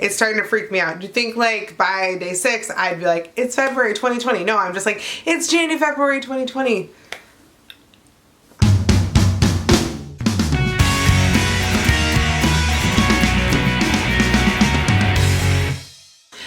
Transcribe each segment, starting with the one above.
it's starting to freak me out. Do you think like by day 6 I'd be like, it's February 2020? No, I'm just like, it's January, February 2020.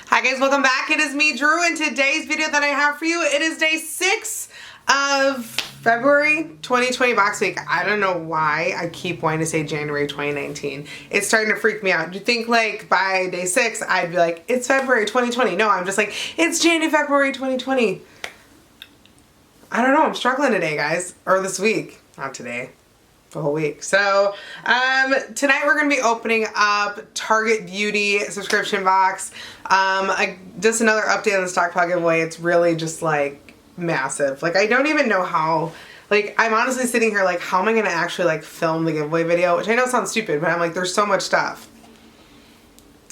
Hi guys, welcome back. It is me, Drew, and today's video that I have for you, it is day 6 of February 2020 box week. I don't know why I keep wanting to say January 2019. It's starting to freak me out. Do you think like by day 6 I'd be like, it's February 2020? No, I'm just like, it's January, February 2020. I don't know, I'm struggling today, guys. Or this week. Not today. The whole week. So tonight we're going to be opening up Target Beauty subscription box. Just another update on the stockpile giveaway. It's really just like massive. Like I don't even know how, like I'm honestly sitting here like how am I going to actually like film the giveaway video, which I know sounds stupid, but I'm like there's so much stuff.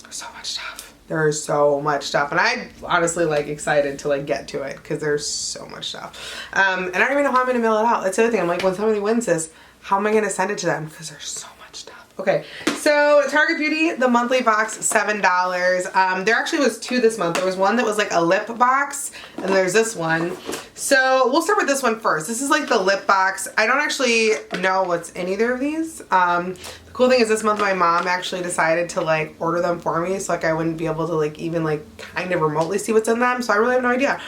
There's so much stuff. There's so much stuff, and I'm honestly like excited to like get to it because there's so much stuff. And I don't even know how I'm going to mail it out. That's the other thing. I'm like, when somebody wins this, how am I going to send it to them? Because there's so much stuff. Okay, so Target Beauty, the monthly box, $7. There actually was 2 this month. There was one that was like a lip box, and there's this one. So we'll start with this one first. This is like the lip box. I don't actually know what's in either of these. The cool thing is this month my mom actually decided to like order them for me, so like I wouldn't be able to like even like kind of remotely see what's in them. So I really have no idea.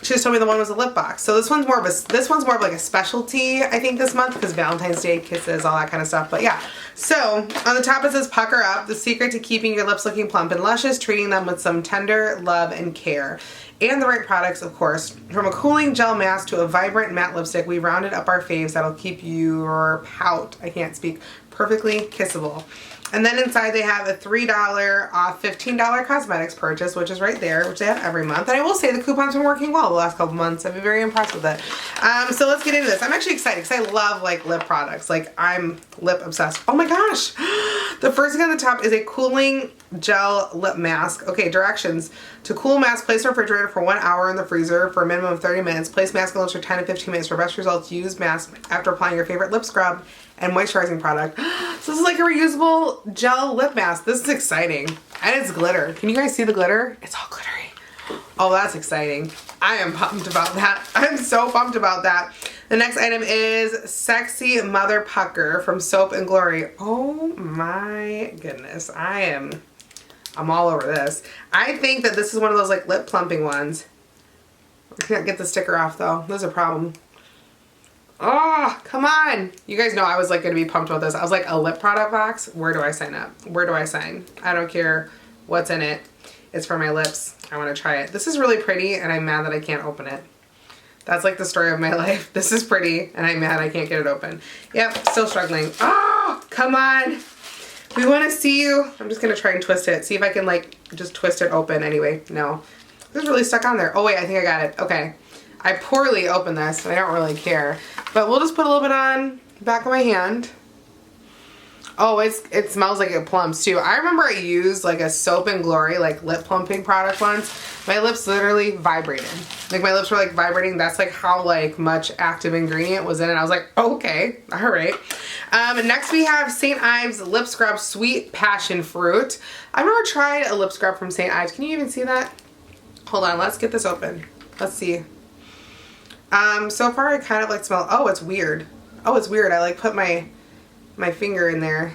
She just told me the one was a lip box. So this one's more of like a specialty, I think, this month because Valentine's Day, kisses, all that kind of stuff. But yeah. So on the top it says pucker up, the secret to keeping your lips looking plump and luscious, treating them with some tender love and care. And the right products, of course. From a cooling gel mask to a vibrant matte lipstick, we rounded up our faves that'll keep your pout, I can't speak, perfectly kissable. And then inside they have a $3 off $15 cosmetics purchase, which is right there, which they have every month. And I will say the coupon's been working well the last couple months. I've been very impressed with it. So let's get into this. I'm actually excited because I love like lip products. Like I'm lip obsessed. Oh my gosh. The first thing on the top is a cooling gel lip mask. Okay, directions. To cool mask, place in the refrigerator for 1 hour in the freezer for a minimum of 30 minutes. Place mask on lips for 10 to 15 minutes. For best results, use mask after applying your favorite lip scrub and moisturizing product. So this is like a reusable gel lip mask. This is exciting. And it's glitter. Can you guys see the glitter? It's all glittery. Oh, that's exciting. I am pumped about that. I'm so pumped about that. The next item is Sexy Mother Pucker from Soap and Glory. Oh my goodness. I'm all over this. I think that this is one of those like lip plumping ones. I can't get the sticker off though. There's a problem. Oh, come on. You guys know I was like going to be pumped about this. I was like, a lip product box? Where do I sign up? Where do I sign? I don't care what's in it. It's for my lips. I want to try it. This is really pretty and I'm mad that I can't open it. That's like the story of my life. This is pretty and I'm mad I can't get it open. Yep, still struggling. Oh, come on. We want to see you. I'm just going to try and twist it. See if I can like just twist it open. Anyway, no. This is really stuck on there. Oh wait, I think I got it. Okay. I poorly opened this. I don't really care. But we'll just put a little bit on the back of my hand. Oh, it smells like it plumps too. I remember I used like a Soap and Glory like lip plumping product once. My lips literally vibrated. Like my lips were like vibrating. That's like how like much active ingredient was in it. I was like, okay, all right. Next we have St. Ives Lip Scrub Sweet Passion Fruit. I've never tried a lip scrub from St. Ives. Can you even see that? Hold on, let's get this open. Let's see. So far I kind of like smell, oh, it's weird. Oh, it's weird. I like put my finger in there.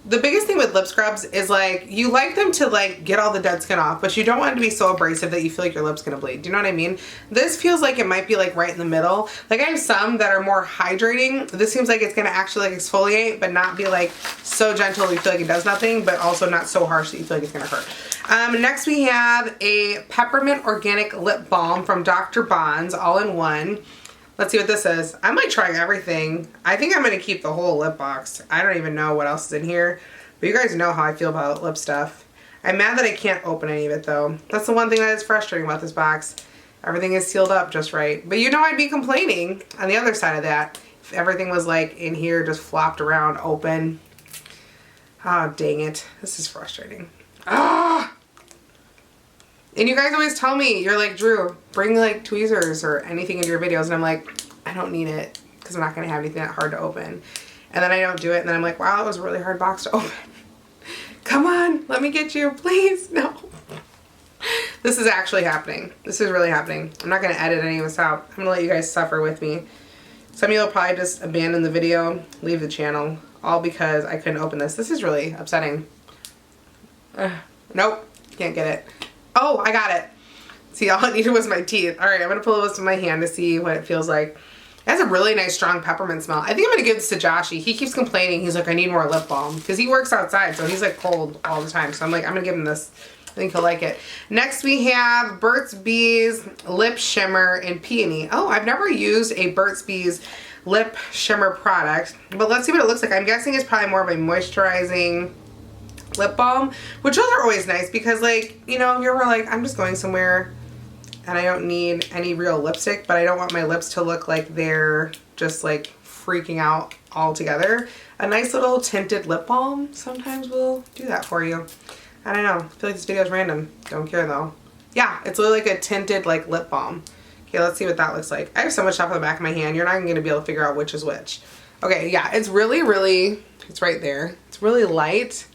The biggest thing with lip scrubs is like, you like them to like get all the dead skin off, but you don't want it to be so abrasive that you feel like your lip's gonna bleed. Do you know what I mean? This feels like it might be like right in the middle. Like I have some that are more hydrating. This seems like it's gonna actually like exfoliate, but not be like so gentle that you feel like it does nothing, but also not so harsh that you feel like it's gonna hurt. Next we have a Peppermint Organic Lip Balm from Dr. Bond's, all in one. Let's see what this is. I'm like trying everything. I think I'm going to keep the whole lip box. I don't even know what else is in here. But you guys know how I feel about lip stuff. I'm mad that I can't open any of it though. That's the one thing that is frustrating about this box. Everything is sealed up just right. But you know I'd be complaining on the other side of that if everything was like in here just flopped around open. Oh, dang it. This is frustrating. Ah! And you guys always tell me, you're like, Drew, bring like tweezers or anything into your videos. And I'm like, I don't need it because I'm not going to have anything that hard to open. And then I don't do it. And then I'm like, wow, that was a really hard box to open. Come on. Let me get you, please. No. This is actually happening. This is really happening. I'm not going to edit any of this out. I'm going to let you guys suffer with me. Some of you will probably just abandon the video, leave the channel, all because I couldn't open this. This is really upsetting. Nope. Can't get it. Oh, I got it. See, all I needed was my teeth. All right, I'm going to pull this in my hand to see what it feels like. It has a really nice strong peppermint smell. I think I'm going to give this to Joshy. He keeps complaining. He's like, I need more lip balm. Because he works outside, so he's like cold all the time. So I'm like, I'm going to give him this. I think he'll like it. Next we have Burt's Bees Lip Shimmer in Peony. Oh, I've never used a Burt's Bees lip shimmer product. But let's see what it looks like. I'm guessing it's probably more of a moisturizing lip balm. Which those are always nice because, like, you know, you're like, I'm just going somewhere and I don't need any real lipstick, but I don't want my lips to look like they're just like freaking out altogether. A nice little tinted lip balm sometimes will do that for you. I don't know. I feel like this video is random. Don't care though. Yeah, it's literally like a tinted like lip balm. Okay, let's see what that looks like. I have so much stuff on the back of my hand. You're not even going to be able to figure out which is which. Okay, yeah, it's really, it's right there. It's really light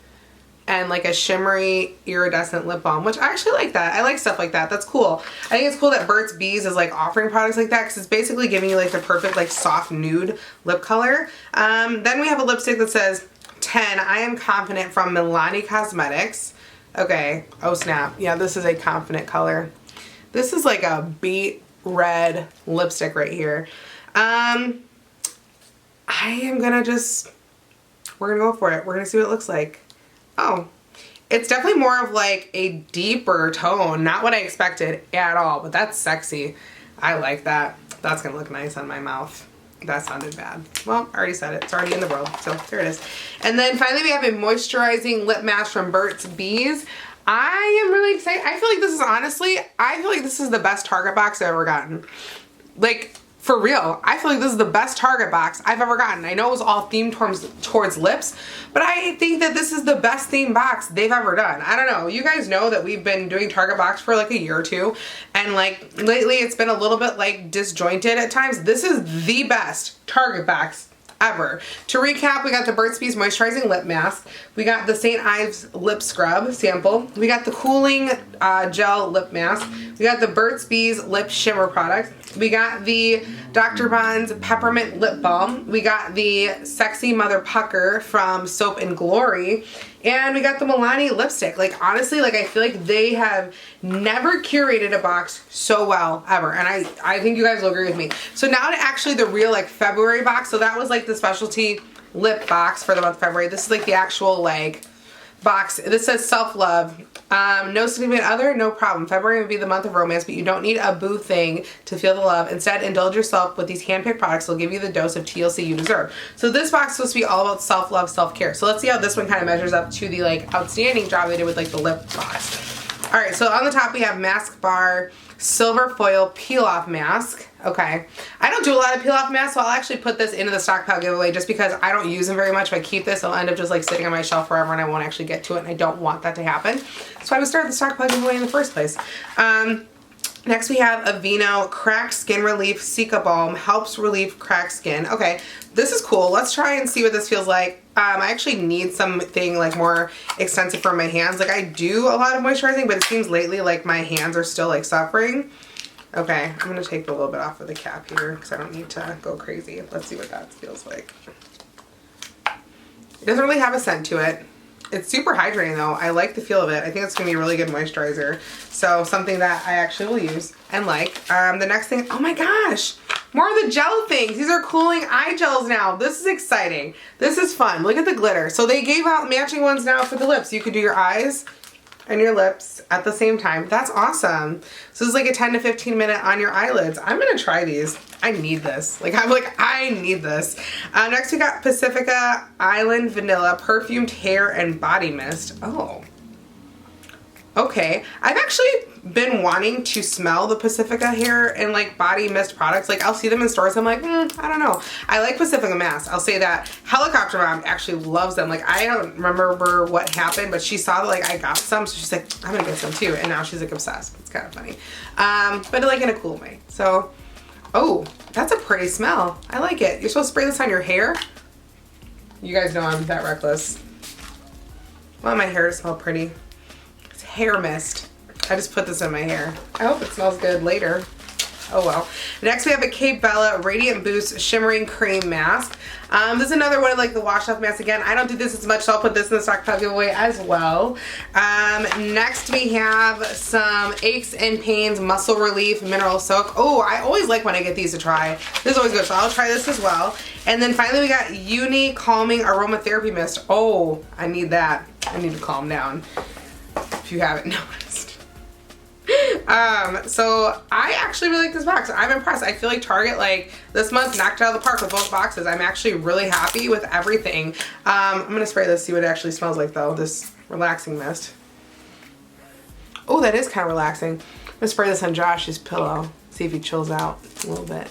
and like a shimmery iridescent lip balm, which I actually like that. I like stuff like that. That's cool. I think it's cool that Burt's Bees is like offering products like that because it's basically giving you like the perfect like soft nude lip color. Then we have a lipstick that says 10, I am confident from Milani Cosmetics. Okay, oh snap. Yeah, this is a confident color. This is like a beet red lipstick right here. I am gonna we're gonna go for it. We're gonna see what it looks like. Oh, it's definitely more of like a deeper tone. Not what I expected at all, but that's sexy. I like that. That's gonna look nice on my mouth. That sounded bad. Well, I already said it. It's already in the world. So there it is. And then finally we have a moisturizing lip mask from Burt's Bees. I am really excited. I feel like this is honestly, I feel like this is the best Target box I've ever gotten. Like, for real. I feel like this is the best Target box I've ever gotten. I know it was all themed towards lips, but I think that this is the best themed box they've ever done. I don't know. You guys know that we've been doing Target box for like a year or two, and like lately it's been a little bit like disjointed at times. This is the best Target box ever. To recap, we got the Burt's Bees Moisturizing Lip Mask. We got the St. Ives Lip Scrub sample. We got the Cooling Gel Lip Mask. We got the Burt's Bees Lip Shimmer product. We got the Dr. Bond's Peppermint Lip Balm. We got the Sexy Mother Pucker from Soap and Glory. And we got the Milani lipstick. Like, honestly, like, I feel like they have never curated a box so well, ever. And I think you guys will agree with me. So now to actually the real, like, February box. So that was, like, the specialty lip box for the month of February. This is, like, the actual, like, box. This says self-love. No significant other, no problem. February would be the month of romance, but you don't need a boo thing to feel the love. Instead, indulge yourself with these hand-picked products. They'll give you the dose of TLC you deserve. So this box is supposed to be all about self-love, self-care. So let's see how this one kind of measures up to the like outstanding job they did with like the lip box. All right, so on the top we have Mask Bar Silver Foil Peel-Off Mask. Okay, I don't do a lot of peel-off masks, so I'll actually put this into the stockpile giveaway just because I don't use them very much. If I keep this, it'll end up just like sitting on my shelf forever and I won't actually get to it, and I don't want that to happen. So I would start the stockpile giveaway in the first place. Next we have Aveeno Cracked Skin Relief Cica Balm. Helps relieve cracked skin. Okay, this is cool. Let's try and see what this feels like. I actually need something like more extensive for my hands. Like I do a lot of moisturizing, but it seems lately like my hands are still like suffering. Okay, I'm going to take a little bit off of the cap here because I don't need to go crazy. Let's see what that feels like. It doesn't really have a scent to it. It's super hydrating though. I like the feel of it. I think it's going to be a really good moisturizer. So something that I actually will use and like. The next thing, oh my gosh, more of the gel things. These are cooling eye gels now. This is exciting. This is fun. Look at the glitter. So they gave out matching ones now for the lips. You could do your eyes and your lips at the same time. That's awesome. So this is like a 10 to 15 minute on your eyelids. I'm gonna try these. I need this. I need this. Next we got Pacifica Island Vanilla Perfumed Hair and Body Mist. Oh. Okay. I've actually been wanting to smell the Pacifica hair and like body mist products. Like I'll see them in stores. I'm like, I don't know. I like Pacifica masks. I'll say that. Helicopter Mom actually loves them. Like I don't remember what happened, but she saw that like I got some. So she's like, I'm gonna get some too. And now she's like obsessed. It's kind of funny. But like in a cool way. So, oh, that's a pretty smell. I like it. You're supposed to spray this on your hair. You guys know I'm that reckless. I want my hair to smell pretty. It's hair mist. I just put this in my hair. I hope it smells good later. Oh well. Next we have a Kate Bella Radiant Boost Shimmering Cream Mask. This is another one of like the wash off masks. Again, I don't do this as much, so I'll put this in the stockpile giveaway as well. Next we have some Aches and Pains Muscle Relief Mineral Soak. Oh, I always like when I get these to try. This is always good, so I'll try this as well. And then finally we got Uni Calming Aromatherapy Mist. Oh, I need that. I need to calm down, if you haven't noticed. So I actually really like this box. I'm impressed. I feel like Target like this month knocked it out of the park with both boxes. I'm actually really happy with everything. I'm gonna spray this, see what it actually smells like though, this relaxing mist. Oh, that is kind of relaxing. I'm gonna spray this on Josh's pillow, see if he chills out a little bit.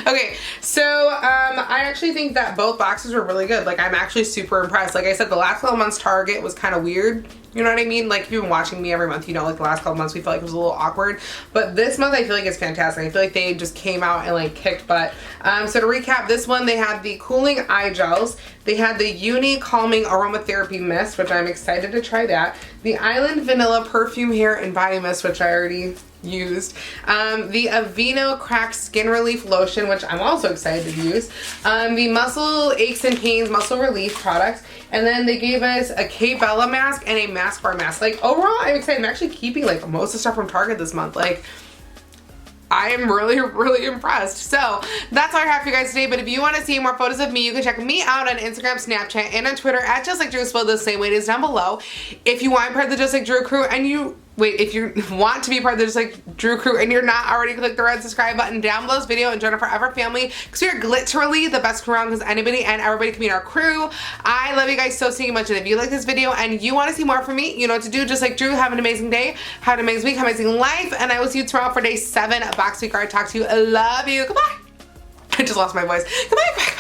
Okay, so I actually think that both boxes were really good. Like, I'm actually super impressed. Like I said, the last couple months Target was kind of weird. You know what I mean? Like, if you've been watching me every month, you know, like the last couple months we felt like it was a little awkward. But this month I feel like it's fantastic. I feel like they just came out and like kicked butt. So to recap, this one they had the cooling eye gels. They had the Uni Calming Aromatherapy Mist, which I'm excited to try that. The Island Vanilla Perfume Hair and Body Mist, which I already used. The Aveeno Cracked Skin Relief Lotion, which I'm also excited to use. The Muscle Aches and Pains Muscle Relief products. And then they gave us a Kate Bella mask and a mask bar mask. Like, overall, I'm excited. I'm actually keeping like most of the stuff from Target this month. Like, I am really, really impressed. So that's all I have for you guys today. But if you want to see more photos of me, you can check me out on Instagram, Snapchat, and on Twitter at Justlikedrew, spelled the same way it is down below. If you want to be part of the Just Like Drew crew and if you want to be part of the Just Like Drew crew and you're not already, click the red subscribe button down below this video and join our forever family, because we are literally the best crew around, because anybody and everybody can be in our crew. I love you guys so much, and if you like this video and you want to see more from me, you know what to do. Just like Drew, have an amazing day, have an amazing week, have an amazing life, and I will see you tomorrow for day 7 of Box Week. I talk to you. I love you. Goodbye. I just lost my voice. Goodbye. Bye.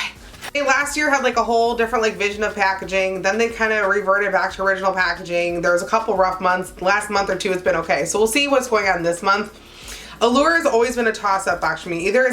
Last year had like a whole different like vision of packaging. Then they kind of reverted back to original packaging. There was a couple rough months. Last month or two it's been okay. So we'll see what's going on this month. Allure has always been a toss-up box for me. Either